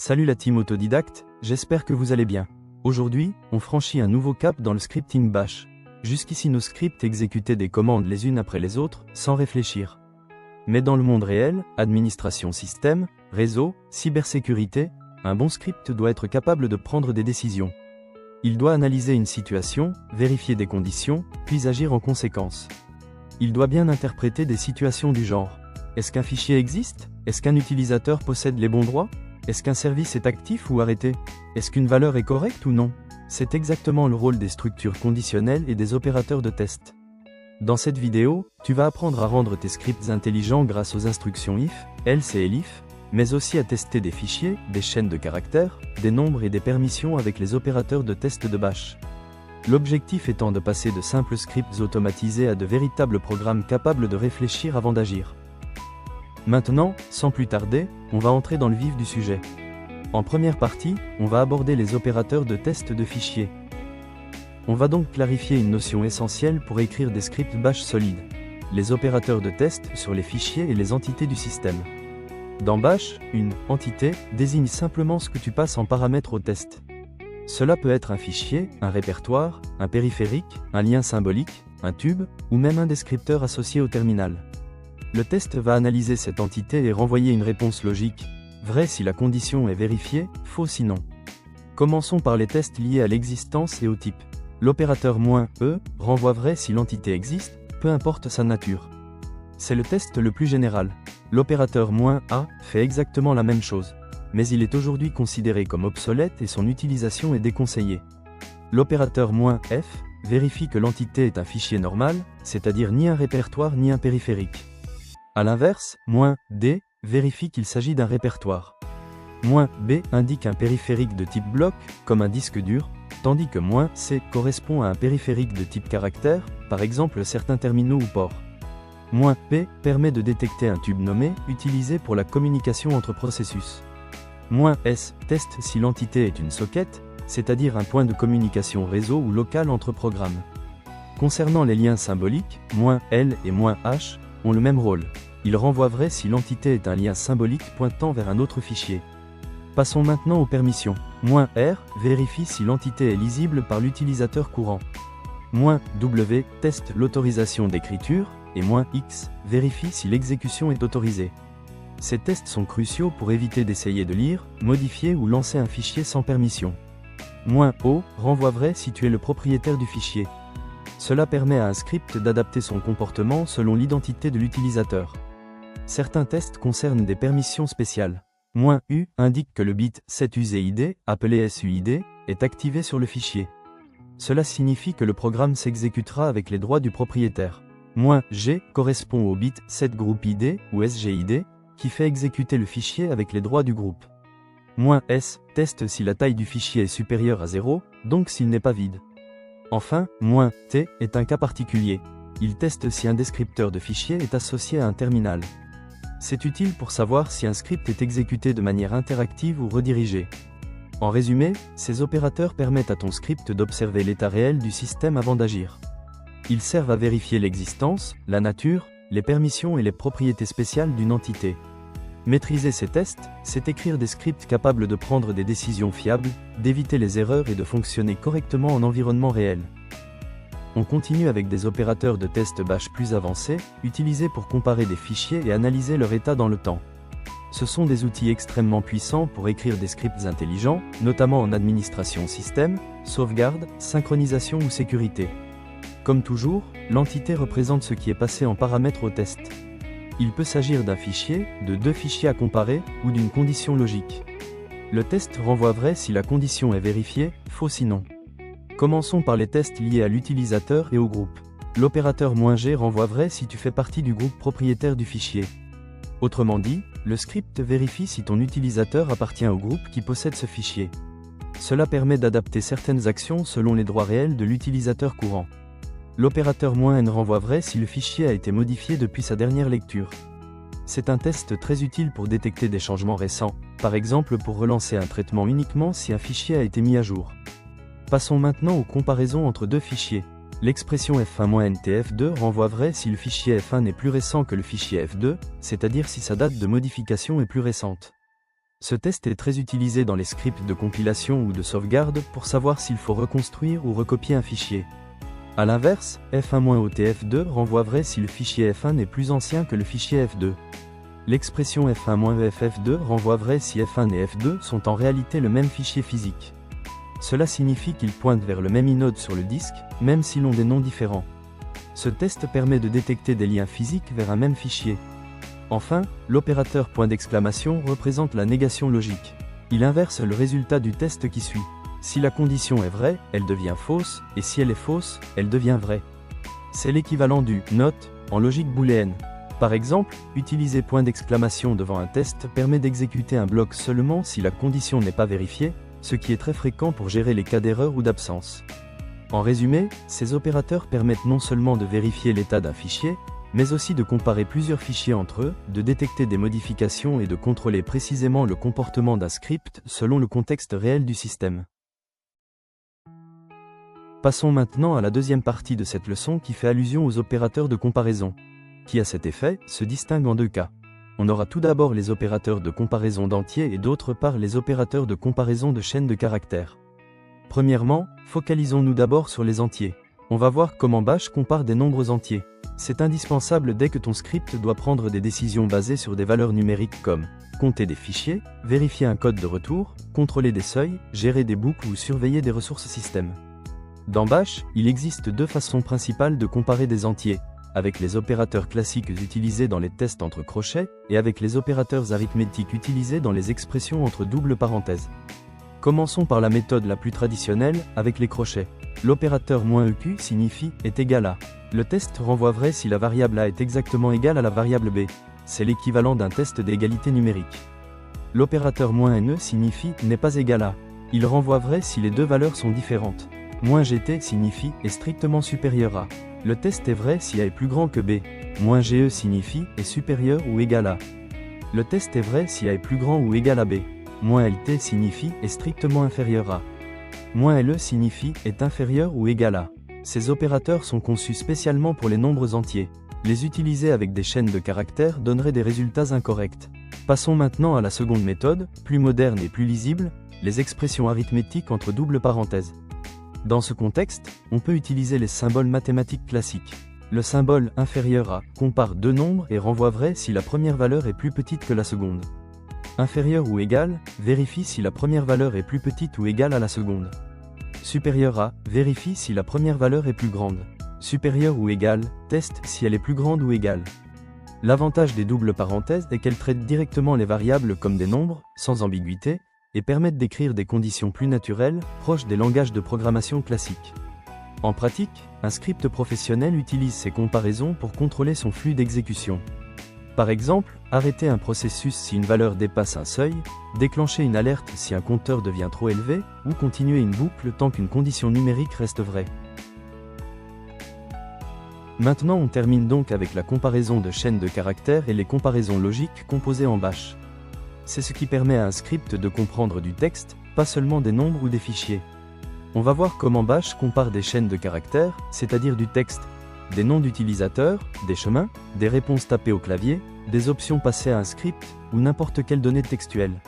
Salut la team autodidacte, j'espère que vous allez bien. Aujourd'hui, on franchit un nouveau cap dans le scripting bash. Jusqu'ici nos scripts exécutaient des commandes les unes après les autres, sans réfléchir. Mais dans le monde réel, administration système, réseau, cybersécurité, un bon script doit être capable de prendre des décisions. Il doit analyser une situation, vérifier des conditions, puis agir en conséquence. Il doit bien interpréter des situations du genre: est-ce qu'un fichier existe? Est-ce qu'un utilisateur possède les bons droits? Est-ce qu'un service est actif ou arrêté? Est-ce qu'une valeur est correcte ou non? C'est exactement le rôle des structures conditionnelles et des opérateurs de test. Dans cette vidéo, tu vas apprendre à rendre tes scripts intelligents grâce aux instructions if, else et elif, mais aussi à tester des fichiers, des chaînes de caractères, des nombres et des permissions avec les opérateurs de test de bash. L'objectif étant de passer de simples scripts automatisés à de véritables programmes capables de réfléchir avant d'agir. Maintenant, sans plus tarder, on va entrer dans le vif du sujet. En première partie, on va aborder les opérateurs de test de fichiers. On va donc clarifier une notion essentielle pour écrire des scripts bash solides: les opérateurs de test sur les fichiers et les entités du système. Dans bash, une entité désigne simplement ce que tu passes en paramètre au test. Cela peut être un fichier, un répertoire, un périphérique, un lien symbolique, un tube, ou même un descripteur associé au terminal. Le test va analyser cette entité et renvoyer une réponse logique: vrai si la condition est vérifiée, faux sinon. Commençons par les tests liés à l'existence et au type. L'opérateur -e renvoie vrai si l'entité existe, peu importe sa nature. C'est le test le plus général. L'opérateur -a fait exactement la même chose, mais il est aujourd'hui considéré comme obsolète et son utilisation est déconseillée. L'opérateur -f vérifie que l'entité est un fichier normal, c'est-à-dire ni un répertoire ni un périphérique. A l'inverse, -d vérifie qu'il s'agit d'un répertoire. -b indique un périphérique de type bloc, comme un disque dur, tandis que -c correspond à un périphérique de type caractère, par exemple certains terminaux ou ports. -p permet de détecter un tube nommé, utilisé pour la communication entre processus. -s teste si l'entité est une socket, c'est-à-dire un point de communication réseau ou local entre programmes. Concernant les liens symboliques, -l et -h ont le même rôle. Ils renvoient vrai si l'entité est un lien symbolique pointant vers un autre fichier. Passons maintenant aux permissions. -r vérifie si l'entité est lisible par l'utilisateur courant. -w teste l'autorisation d'écriture, et -x vérifie si l'exécution est autorisée. Ces tests sont cruciaux pour éviter d'essayer de lire, modifier ou lancer un fichier sans permission. -o renvoie vrai si tu es le propriétaire du fichier. Cela permet à un script d'adapter son comportement selon l'identité de l'utilisateur. Certains tests concernent des permissions spéciales. -u indique que le bit setusid, appelé suid, est activé sur le fichier. Cela signifie que le programme s'exécutera avec les droits du propriétaire. -g correspond au bit setGroupID ou sgid, qui fait exécuter le fichier avec les droits du groupe. -s teste si la taille du fichier est supérieure à 0, donc s'il n'est pas vide. Enfin, -t est un cas particulier. Il teste si un descripteur de fichier est associé à un terminal. C'est utile pour savoir si un script est exécuté de manière interactive ou redirigée. En résumé, ces opérateurs permettent à ton script d'observer l'état réel du système avant d'agir. Ils servent à vérifier l'existence, la nature, les permissions et les propriétés spéciales d'une entité. Maîtriser ces tests, c'est écrire des scripts capables de prendre des décisions fiables, d'éviter les erreurs et de fonctionner correctement en environnement réel. On continue avec des opérateurs de test bash plus avancés, utilisés pour comparer des fichiers et analyser leur état dans le temps. Ce sont des outils extrêmement puissants pour écrire des scripts intelligents, notamment en administration système, sauvegarde, synchronisation ou sécurité. Comme toujours, l'entité représente ce qui est passé en paramètre au test. Il peut s'agir d'un fichier, de deux fichiers à comparer, ou d'une condition logique. Le test renvoie vrai si la condition est vérifiée, faux sinon. Commençons par les tests liés à l'utilisateur et au groupe. L'opérateur -g renvoie vrai si tu fais partie du groupe propriétaire du fichier. Autrement dit, le script vérifie si ton utilisateur appartient au groupe qui possède ce fichier. Cela permet d'adapter certaines actions selon les droits réels de l'utilisateur courant. L'opérateur -n renvoie vrai si le fichier a été modifié depuis sa dernière lecture. C'est un test très utile pour détecter des changements récents, par exemple pour relancer un traitement uniquement si un fichier a été mis à jour. Passons maintenant aux comparaisons entre deux fichiers. L'expression f1-ntf2 renvoie vrai si le fichier f1 est plus récent que le fichier f2, c'est-à-dire si sa date de modification est plus récente. Ce test est très utilisé dans les scripts de compilation ou de sauvegarde pour savoir s'il faut reconstruire ou recopier un fichier. A l'inverse, f1-otf2 renvoie vrai si le fichier f1 est plus ancien que le fichier f2. L'expression f1-eff2 renvoie vrai si f1 et f2 sont en réalité le même fichier physique. Cela signifie qu'ils pointent vers le même inode sur le disque, même s'ils ont des noms différents. Ce test permet de détecter des liens physiques vers un même fichier. Enfin, l'opérateur point d'exclamation représente la négation logique. Il inverse le résultat du test qui suit. Si la condition est vraie, elle devient fausse, et si elle est fausse, elle devient vraie. C'est l'équivalent du « not » en logique booléenne. Par exemple, utiliser point d'exclamation devant un test permet d'exécuter un bloc seulement si la condition n'est pas vérifiée, ce qui est très fréquent pour gérer les cas d'erreur ou d'absence. En résumé, ces opérateurs permettent non seulement de vérifier l'état d'un fichier, mais aussi de comparer plusieurs fichiers entre eux, de détecter des modifications et de contrôler précisément le comportement d'un script selon le contexte réel du système. Passons maintenant à la deuxième partie de cette leçon qui fait allusion aux opérateurs de comparaison, qui à cet effet se distinguent en deux cas. On aura tout d'abord les opérateurs de comparaison d'entiers et d'autre part les opérateurs de comparaison de chaînes de caractères. Premièrement, focalisons-nous d'abord sur les entiers. On va voir comment Bash compare des nombres entiers. C'est indispensable dès que ton script doit prendre des décisions basées sur des valeurs numériques comme compter des fichiers, vérifier un code de retour, contrôler des seuils, gérer des boucles ou surveiller des ressources système. Dans Bash, il existe deux façons principales de comparer des entiers, avec les opérateurs classiques utilisés dans les tests entre crochets et avec les opérateurs arithmétiques utilisés dans les expressions entre doubles parenthèses. Commençons par la méthode la plus traditionnelle, avec les crochets. L'opérateur -eq signifie « est égal à ». Le test renvoie vrai si la variable a est exactement égale à la variable b. C'est l'équivalent d'un test d'égalité numérique. L'opérateur -ne signifie « n'est pas égal à ». Il renvoie vrai si les deux valeurs sont différentes. -gt signifie « est strictement supérieur à ». Le test est vrai si a est plus grand que b. -ge signifie « est supérieur ou égal à ». Le test est vrai si a est plus grand ou égal à b. -lt signifie « est strictement inférieur à ». -le signifie « est inférieur ou égal à ». Ces opérateurs sont conçus spécialement pour les nombres entiers. Les utiliser avec des chaînes de caractères donnerait des résultats incorrects. Passons maintenant à la seconde méthode, plus moderne et plus lisible, les expressions arithmétiques entre doubles parenthèses. Dans ce contexte, on peut utiliser les symboles mathématiques classiques. Le symbole inférieur à compare deux nombres et renvoie vrai si la première valeur est plus petite que la seconde. Inférieur ou égal vérifie si la première valeur est plus petite ou égale à la seconde. Supérieur à vérifie si la première valeur est plus grande. Supérieur ou égal teste si elle est plus grande ou égale. L'avantage des doubles parenthèses est qu'elles traitent directement les variables comme des nombres, sans ambiguïté, et permettent d'écrire des conditions plus naturelles, proches des langages de programmation classiques. En pratique, un script professionnel utilise ces comparaisons pour contrôler son flux d'exécution. Par exemple, arrêter un processus si une valeur dépasse un seuil, déclencher une alerte si un compteur devient trop élevé, ou continuer une boucle tant qu'une condition numérique reste vraie. Maintenant on termine donc avec la comparaison de chaînes de caractères et les comparaisons logiques composées en Bash. C'est ce qui permet à un script de comprendre du texte, pas seulement des nombres ou des fichiers. On va voir comment Bash compare des chaînes de caractères, c'est-à-dire du texte, des noms d'utilisateurs, des chemins, des réponses tapées au clavier, des options passées à un script, ou n'importe quelle donnée textuelle.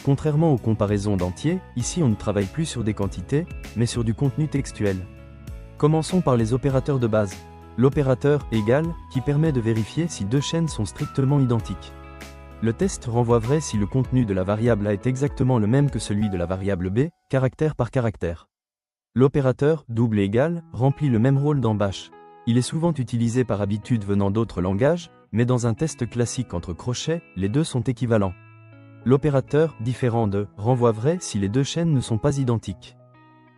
Contrairement aux comparaisons d'entiers, ici on ne travaille plus sur des quantités, mais sur du contenu textuel. Commençons par les opérateurs de base. L'opérateur égal, qui permet de vérifier si deux chaînes sont strictement identiques. Le test renvoie vrai si le contenu de la variable A est exactement le même que celui de la variable B, caractère par caractère. L'opérateur double égal remplit le même rôle dans Bash. Il est souvent utilisé par habitude venant d'autres langages, mais dans un test classique entre crochets, les deux sont équivalents. L'opérateur différent de renvoie vrai si les deux chaînes ne sont pas identiques.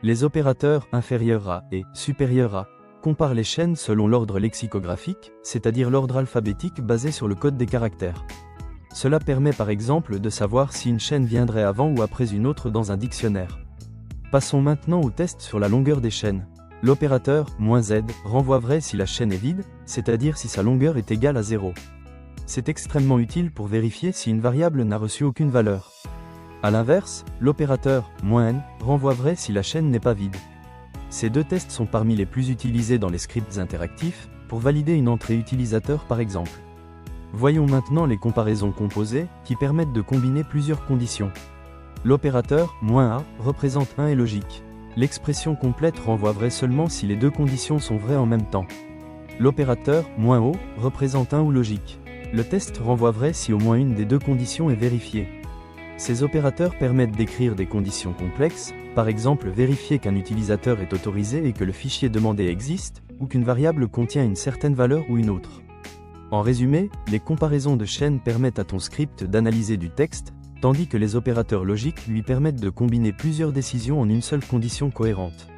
Les opérateurs inférieur à et supérieur à comparent les chaînes selon l'ordre lexicographique, c'est-à-dire l'ordre alphabétique basé sur le code des caractères. Cela permet par exemple de savoir si une chaîne viendrait avant ou après une autre dans un dictionnaire. Passons maintenant au test sur la longueur des chaînes. L'opérateur -z renvoie vrai si la chaîne est vide, c'est-à-dire si sa longueur est égale à 0. C'est extrêmement utile pour vérifier si une variable n'a reçu aucune valeur. A l'inverse, l'opérateur -n renvoie vrai si la chaîne n'est pas vide. Ces deux tests sont parmi les plus utilisés dans les scripts interactifs, pour valider une entrée utilisateur par exemple. Voyons maintenant les comparaisons composées, qui permettent de combiner plusieurs conditions. L'opérateur -a représente 1 est logique. L'expression complète renvoie vrai seulement si les deux conditions sont vraies en même temps. L'opérateur -o représente 1 ou logique. Le test renvoie vrai si au moins une des deux conditions est vérifiée. Ces opérateurs permettent d'écrire des conditions complexes, par exemple vérifier qu'un utilisateur est autorisé et que le fichier demandé existe, ou qu'une variable contient une certaine valeur ou une autre. En résumé, les comparaisons de chaînes permettent à ton script d'analyser du texte, tandis que les opérateurs logiques lui permettent de combiner plusieurs décisions en une seule condition cohérente.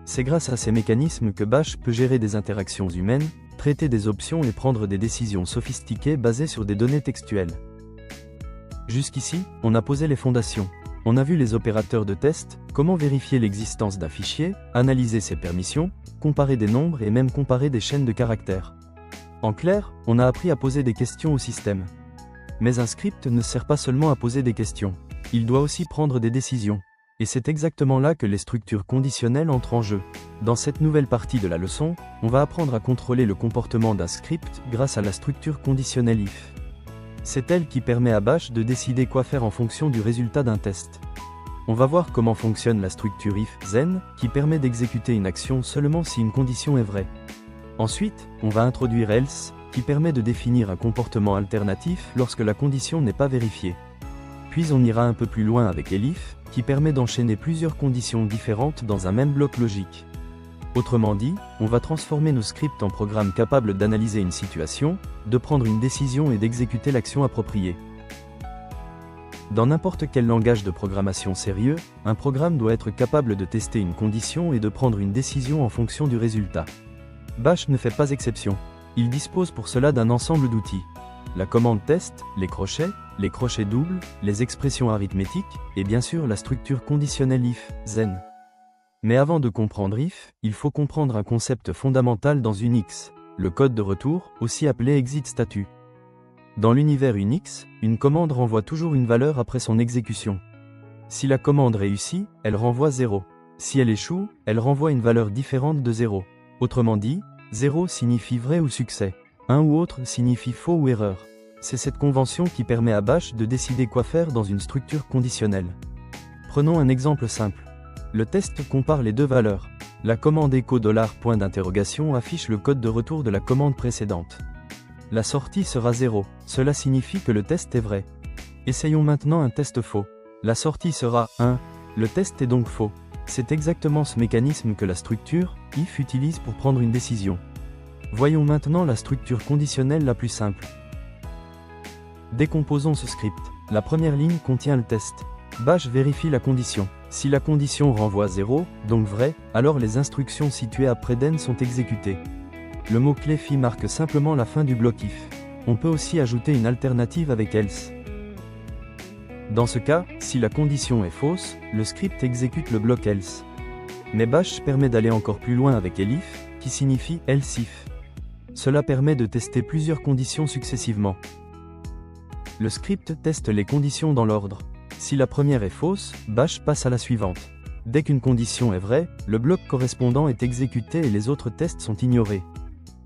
C'est grâce à ces mécanismes que Bash peut gérer des interactions humaines, traiter des options et prendre des décisions sophistiquées basées sur des données textuelles. Jusqu'ici, on a posé les fondations. On a vu les opérateurs de test, comment vérifier l'existence d'un fichier, analyser ses permissions, comparer des nombres et même comparer des chaînes de caractères. En clair, on a appris à poser des questions au système. Mais un script ne sert pas seulement à poser des questions. Il doit aussi prendre des décisions. Et c'est exactement là que les structures conditionnelles entrent en jeu. Dans cette nouvelle partie de la leçon, on va apprendre à contrôler le comportement d'un script grâce à la structure conditionnelle if. C'est elle qui permet à Bash de décider quoi faire en fonction du résultat d'un test. On va voir comment fonctionne la structure if then, qui permet d'exécuter une action seulement si une condition est vraie. Ensuite, on va introduire else, qui permet de définir un comportement alternatif lorsque la condition n'est pas vérifiée. Puis on ira un peu plus loin avec elif, qui permet d'enchaîner plusieurs conditions différentes dans un même bloc logique. Autrement dit, on va transformer nos scripts en programmes capables d'analyser une situation, de prendre une décision et d'exécuter l'action appropriée. Dans n'importe quel langage de programmation sérieux, un programme doit être capable de tester une condition et de prendre une décision en fonction du résultat. Bash ne fait pas exception. Il dispose pour cela d'un ensemble d'outils. La commande test, les crochets doubles, les expressions arithmétiques, et bien sûr la structure conditionnelle if, then. Mais avant de comprendre if, il faut comprendre un concept fondamental dans Unix, le code de retour, aussi appelé exit status. Dans l'univers Unix, une commande renvoie toujours une valeur après son exécution. Si la commande réussit, elle renvoie 0. Si elle échoue, elle renvoie une valeur différente de 0. Autrement dit, 0 signifie vrai ou succès, 1 ou autre signifie faux ou erreur. C'est cette convention qui permet à Bash de décider quoi faire dans une structure conditionnelle. Prenons un exemple simple. Le test compare les deux valeurs. La commande echo $, affiche le code de retour de la commande précédente. La sortie sera 0, cela signifie que le test est vrai. Essayons maintenant un test faux. La sortie sera 1, le test est donc faux. C'est exactement ce mécanisme que la structure if utilise pour prendre une décision. Voyons maintenant la structure conditionnelle la plus simple. Décomposons ce script. La première ligne contient le test. Bash vérifie la condition. Si la condition renvoie 0, donc vrai, alors les instructions situées après then sont exécutées. Le mot-clé fi marque simplement la fin du bloc if. On peut aussi ajouter une alternative avec else. Dans ce cas, si la condition est fausse, le script exécute le bloc else. Mais Bash permet d'aller encore plus loin avec elif, qui signifie else if. Cela permet de tester plusieurs conditions successivement. Le script teste les conditions dans l'ordre. Si la première est fausse, Bash passe à la suivante. Dès qu'une condition est vraie, le bloc correspondant est exécuté et les autres tests sont ignorés.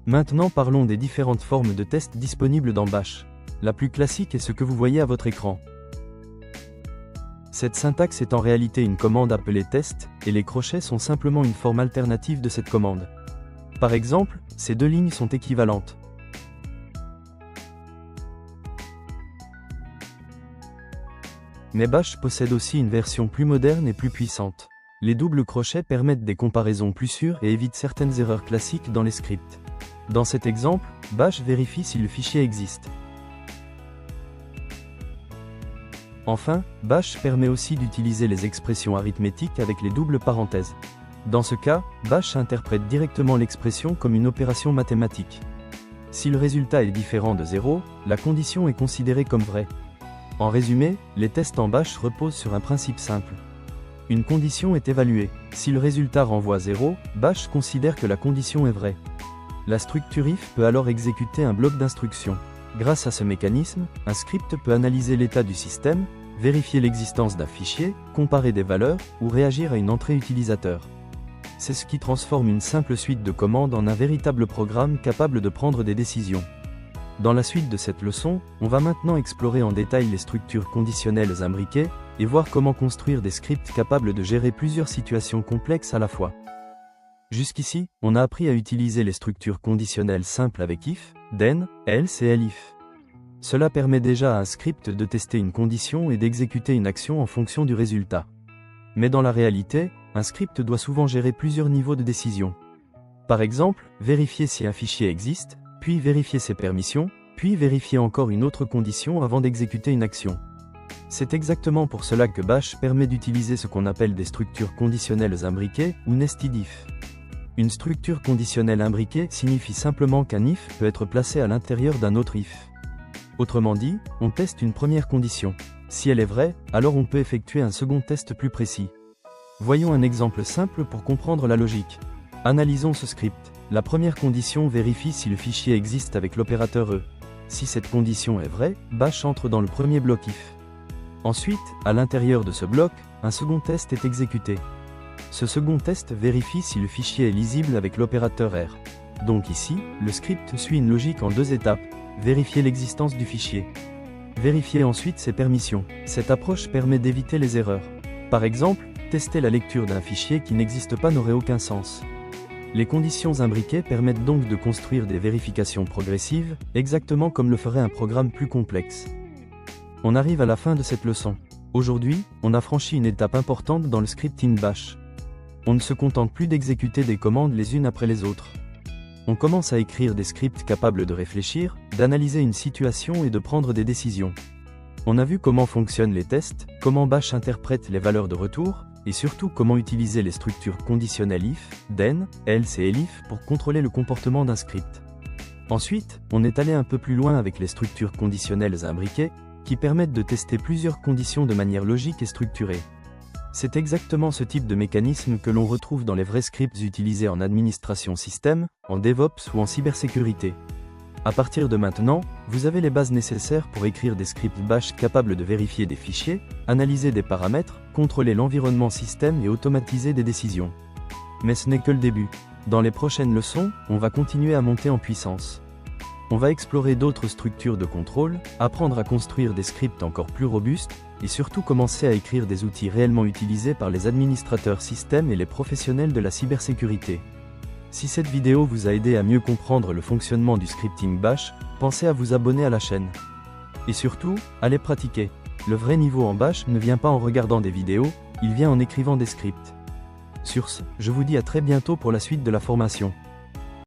Maintenant parlons des différentes formes de tests disponibles dans Bash. La plus classique est ce que vous voyez à votre écran. Cette syntaxe est en réalité une commande appelée test, et les crochets sont simplement une forme alternative de cette commande. Par exemple, ces deux lignes sont équivalentes. Mais Bash possède aussi une version plus moderne et plus puissante. Les doubles crochets permettent des comparaisons plus sûres et évitent certaines erreurs classiques dans les scripts. Dans cet exemple, Bash vérifie si le fichier existe. Enfin, Bash permet aussi d'utiliser les expressions arithmétiques avec les doubles parenthèses. Dans ce cas, Bash interprète directement l'expression comme une opération mathématique. Si le résultat est différent de 0, la condition est considérée comme vraie. En résumé, les tests en Bash reposent sur un principe simple. Une condition est évaluée. Si le résultat renvoie 0, Bash considère que la condition est vraie. La structure if peut alors exécuter un bloc d'instructions. Grâce à ce mécanisme, un script peut analyser l'état du système, vérifier l'existence d'un fichier, comparer des valeurs, ou réagir à une entrée utilisateur. C'est ce qui transforme une simple suite de commandes en un véritable programme capable de prendre des décisions. Dans la suite de cette leçon, on va maintenant explorer en détail les structures conditionnelles imbriquées et voir comment construire des scripts capables de gérer plusieurs situations complexes à la fois. Jusqu'ici, on a appris à utiliser les structures conditionnelles simples avec if, then, else et elif. Cela permet déjà à un script de tester une condition et d'exécuter une action en fonction du résultat. Mais dans la réalité, un script doit souvent gérer plusieurs niveaux de décision. Par exemple, vérifier si un fichier existe, puis vérifier ses permissions, puis vérifier encore une autre condition avant d'exécuter une action. C'est exactement pour cela que Bash permet d'utiliser ce qu'on appelle des structures conditionnelles imbriquées ou nested if. Une structure conditionnelle imbriquée signifie simplement qu'un if peut être placé à l'intérieur d'un autre if. Autrement dit, on teste une première condition. Si elle est vraie, alors on peut effectuer un second test plus précis. Voyons un exemple simple pour comprendre la logique. Analysons ce script. La première condition vérifie si le fichier existe avec l'opérateur E. Si cette condition est vraie, Bash entre dans le premier bloc if. Ensuite, à l'intérieur de ce bloc, un second test est exécuté. Ce second test vérifie si le fichier est lisible avec l'opérateur R. Donc ici, le script suit une logique en deux étapes. Vérifier l'existence du fichier. Vérifier ensuite ses permissions. Cette approche permet d'éviter les erreurs. Par exemple, tester la lecture d'un fichier qui n'existe pas n'aurait aucun sens. Les conditions imbriquées permettent donc de construire des vérifications progressives, exactement comme le ferait un programme plus complexe. On arrive à la fin de cette leçon. Aujourd'hui, on a franchi une étape importante dans le scripting Bash. On ne se contente plus d'exécuter des commandes les unes après les autres. On commence à écrire des scripts capables de réfléchir, d'analyser une situation et de prendre des décisions. On a vu comment fonctionnent les tests, comment Bash interprète les valeurs de retour, et surtout comment utiliser les structures conditionnelles if, then, else et elif pour contrôler le comportement d'un script. Ensuite, on est allé un peu plus loin avec les structures conditionnelles imbriquées, qui permettent de tester plusieurs conditions de manière logique et structurée. C'est exactement ce type de mécanisme que l'on retrouve dans les vrais scripts utilisés en administration système, en DevOps ou en cybersécurité. À partir de maintenant, vous avez les bases nécessaires pour écrire des scripts Bash capables de vérifier des fichiers, analyser des paramètres, contrôler l'environnement système et automatiser des décisions. Mais ce n'est que le début. Dans les prochaines leçons, on va continuer à monter en puissance. On va explorer d'autres structures de contrôle, apprendre à construire des scripts encore plus robustes, et surtout commencer à écrire des outils réellement utilisés par les administrateurs système et les professionnels de la cybersécurité. Si cette vidéo vous a aidé à mieux comprendre le fonctionnement du scripting Bash, pensez à vous abonner à la chaîne. Et surtout, allez pratiquer. Le vrai niveau en Bash ne vient pas en regardant des vidéos, il vient en écrivant des scripts. Sur ce, je vous dis à très bientôt pour la suite de la formation.